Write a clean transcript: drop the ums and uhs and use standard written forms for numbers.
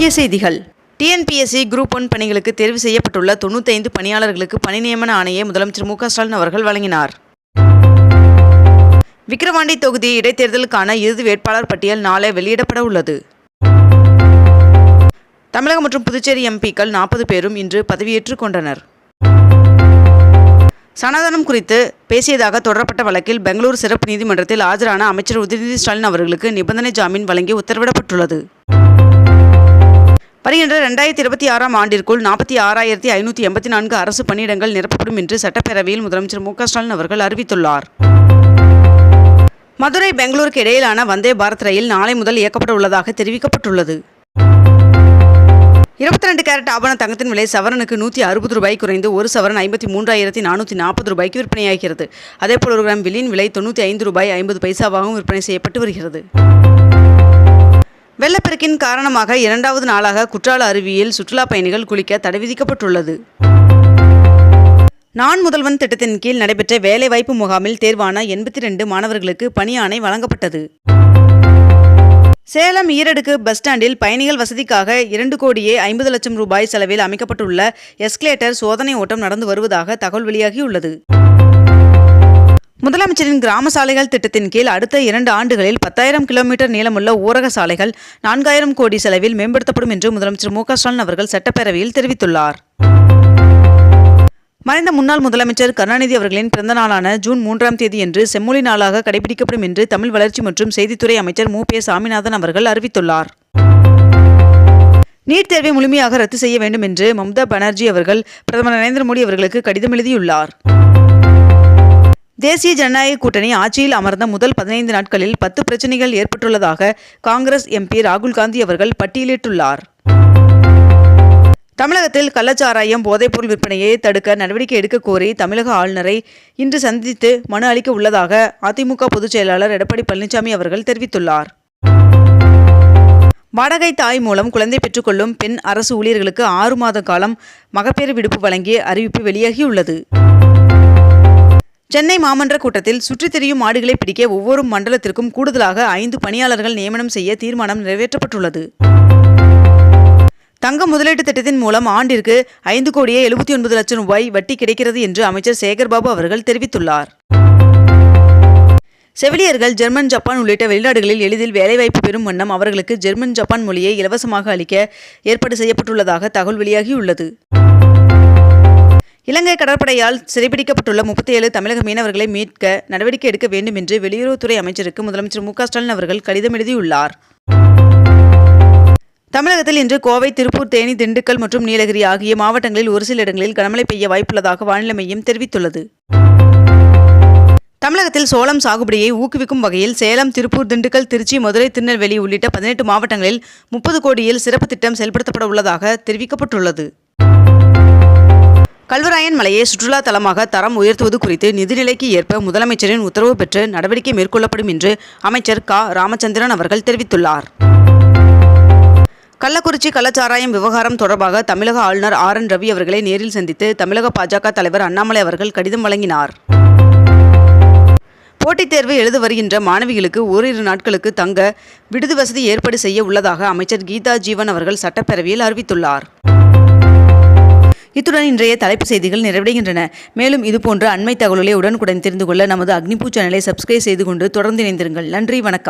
முக்கிய செய்திகள். TNPSC group 1 பணிகளுக்கு தேர்வு செய்யப்பட்டுள்ள 95 பணியாளர்களுக்கு பணி நியமன ஆணையை முதலமைச்சர் மு க ஸ்டாலின் அவர்கள் வழங்கினார். விக்கிரவாண்டி தொகுதி இடைத்தேர்தலுக்கான இறுதி வேட்பாளர் பட்டியல் நாளை வெளியிடப்பட உள்ளது. தமிழகம் மற்றும் புதுச்சேரி எம்பிக்கள் 40 பேரும் இன்று பதவியேற்றுக் கொண்டனர். சனாதனம் குறித்து பேசியதாக தொடரப்பட்ட வழக்கில் பெங்களூரு சிறப்பு நீதிமன்றத்தில் ஆஜரான அமைச்சர் உதயநிதி ஸ்டாலின் அவர்களுக்கு நிபந்தனை ஜாமீன் வழங்கி உத்தரவிடப்பட்டுள்ளது. வருகின்ற 2026ஆம் ஆண்டிற்குள் 46,584 அரசு பணியிடங்கள் நிரப்பப்படும் என்று சட்டப்பேரவையில் முதலமைச்சர் மு க ஸ்டாலின் அவர்கள் அறிவித்துள்ளார். மதுரை பெங்களூருக்கு இடையிலான வந்தே பாரத் ரயில் நாளை முதல் இயக்கப்பட உள்ளதாக தெரிவிக்கப்பட்டுள்ளது. 22 கேரட் ஆபண தங்கத்தின் விலை சவரனுக்கு 160 ரூபாய் குறைந்து ஒரு சவரன் 53,440 ரூபாய்க்கு விற்பனையாகிறது. அதேபோல் ஒரு கிராம் வெள்ளியின் விலை 95 ரூபாய் 50 பைசாவாகவும் விற்பனை செய்யப்பட்டு வருகிறது. வெள்ளப்பெருக்கின் காரணமாக 2வது நாளாக குற்றால அருவியில் சுற்றுலா பயணிகள் குளிக்க தடை விதிக்கப்பட்டுள்ளது. நான் முதல்வன் திட்டத்தின் கீழ் நடைபெற்ற வேலைவாய்ப்பு முகாமில் தேர்வான 82 மாணவர்களுக்கு பணி ஆணை வழங்கப்பட்டது. சேலம் ஈரடுக்கு பஸ் ஸ்டாண்டில் பயணிகள் வசதிக்காக 2,50,00,000 ரூபாய் செலவில் அமைக்கப்பட்டுள்ள எஸ்கலேட்டர் சோதனை ஓட்டம் நடந்து வருவதாக தகவல் வெளியாகியுள்ளது. முதலமைச்சரின் கிராம சாலைகள் திட்டத்தின் கீழ் அடுத்த 2 ஆண்டுகளில் 10,000 கிலோமீட்டர் நீளமுள்ள ஊரக சாலைகள் 4,000 கோடி செலவில் மேம்படுத்தப்படும் என்று முதலமைச்சர் மு க ஸ்டாலின் அவர்கள் சட்டப்பேரவையில் தெரிவித்துள்ளார். மறைந்த முன்னாள் முதலமைச்சர் கருணாநிதி அவர்களின் பிறந்த நாளான ஜூன் 3ஆம் தேதியன்று செம்மொழி நாளாக கடைபிடிக்கப்படும் என்று தமிழ் வளர்ச்சி மற்றும் செய்தித்துறை அமைச்சர் மு பே சாமிநாதன் அவர்கள் அறிவித்துள்ளார். நீட் தேர்வை முழுமையாக ரத்து செய்ய வேண்டும் என்று மம்தா பானர்ஜி அவர்கள் பிரதமர் நரேந்திர மோடி அவர்களுக்கு கடிதம் எழுதியுள்ளார். தேசிய ஜனநாயக கூட்டணி ஆட்சியில் அமர்ந்த முதல் 15 நாட்களில் 10 பிரச்சனைகள் ஏற்பட்டுள்ளதாக காங்கிரஸ் எம்பி ராகுல் காந்தி அவர்கள் பட்டியலிட்டுள்ளார். தமிழகத்தில் கள்ளச்சாராயம் போதைப்பொருள் விற்பனையை தடுக்க நடவடிக்கை எடுக்க கோரி தமிழக ஆளுநரை இன்று சந்தித்து மனு அளிக்க உள்ளதாக அதிமுக பொதுச் செயலாளர் எடப்பாடி பழனிசாமி அவர்கள் தெரிவித்துள்ளார். வாடகை தாய் மூலம் குழந்தை பெற்றுக்கொள்ளும் பெண் அரசு ஊழியர்களுக்கு 6 மாத காலம் மகப்பேறு விடுப்பு வழங்கிய அறிவிப்பு வெளியாகியுள்ளது. சென்னை மாமன்ற கூட்டத்தில் சுற்றித் திரியும் மாடுகளை பிடிக்க ஒவ்வொரு மண்டலத்திற்கும் கூடுதலாக 5 பணியாளர்கள் நியமனம் செய்ய தீர்மானம் நிறைவேற்றப்பட்டுள்ளது. தங்க முதலீட்டு திட்டத்தின் மூலம் ஆண்டிற்கு 5,79,00,000 ரூபாய் வட்டி கிடைக்கிறது என்று அமைச்சர் சேகர்பாபு அவர்கள் தெரிவித்துள்ளார். செவிலியர்கள் ஜெர்மன், ஜப்பான் உள்ளிட்ட வெளிநாடுகளில் எளிதில் வேலைவாய்ப்பு பெறும் வண்ணம் அவர்களுக்கு ஜெர்மன், ஜப்பான் மொழியை இலவசமாக அளிக்க ஏற்பாடு செய்யப்பட்டுள்ளதாக தகவல் வெளியாகியுள்ளது. இலங்கை கடற்படையால் சிறைபிடிக்கப்பட்டுள்ள 37 தமிழக மீனவர்களை மீட்க நடவடிக்கை எடுக்க வேண்டும் என்று வெளியுறவுத்துறை அமைச்சருக்கு முதலமைச்சர் மு க ஸ்டாலின் அவர்கள் கடிதம் எழுதியுள்ளார். தமிழகத்தில் இன்று கோவை, திருப்பூர், தேனி, திண்டுக்கல் மற்றும் நீலகிரி ஆகிய மாவட்டங்களில் ஒரு சில இடங்களில் கனமழை பெய்ய வாய்ப்புள்ளதாக வானிலை மையம் தெரிவித்துள்ளது. தமிழகத்தில் சோளம் சாகுபடியை ஊக்குவிக்கும் வகையில் சேலம், திருப்பூர், திண்டுக்கல், திருச்சி, மதுரை, திருநெல்வேலி உள்ளிட்ட 18 மாவட்டங்களில் 30 கோடியில் சிறப்பு திட்டம் செயல்படுத்தப்பட உள்ளதாக தெரிவிக்கப்பட்டுள்ளது. கல்வராயன் மலையை சுற்றுலா தலமாக தரம் உயர்த்துவது குறித்து நிதிநிலைக்கு ஏற்ப முதலமைச்சரின் உத்தரவு பெற்று நடவடிக்கை மேற்கொள்ளப்படும் என்று அமைச்சர் க ராமச்சந்திரன் அவர்கள் தெரிவித்துள்ளார். கள்ளக்குறிச்சி கள்ளச்சாராயம் விவகாரம் தொடர்பாக தமிழக ஆளுநர் RN ரவி அவர்களை நேரில் சந்தித்து தமிழக பாஜக தலைவர் அண்ணாமலை அவர்கள் கடிதம் வழங்கினார். போட்டித் தேர்வு எழுத வருகின்ற மாணவிகளுக்கு ஓரிரு நாட்களுக்கு தங்க விடுதி வசதி ஏற்பாடு செய்ய உள்ளதாக அமைச்சர் கீதா ஜீவன் அவர்கள் சட்டப்பேரவையில் அறிவித்துள்ளார். இத்துடன் இன்றைய தலைப்பு செய்திகள் நிறைவடைகின்றன. மேலும் இதுபோன்ற அண்மை தகவல்களை உடனுக்குடன் தெரிந்து கொள்ள நமது அக்னிபூ சேனலை சப்ஸ்கிரைப் செய்து கொண்டு தொடர்ந்து இணைந்திருங்கள். நன்றி, வணக்கம்.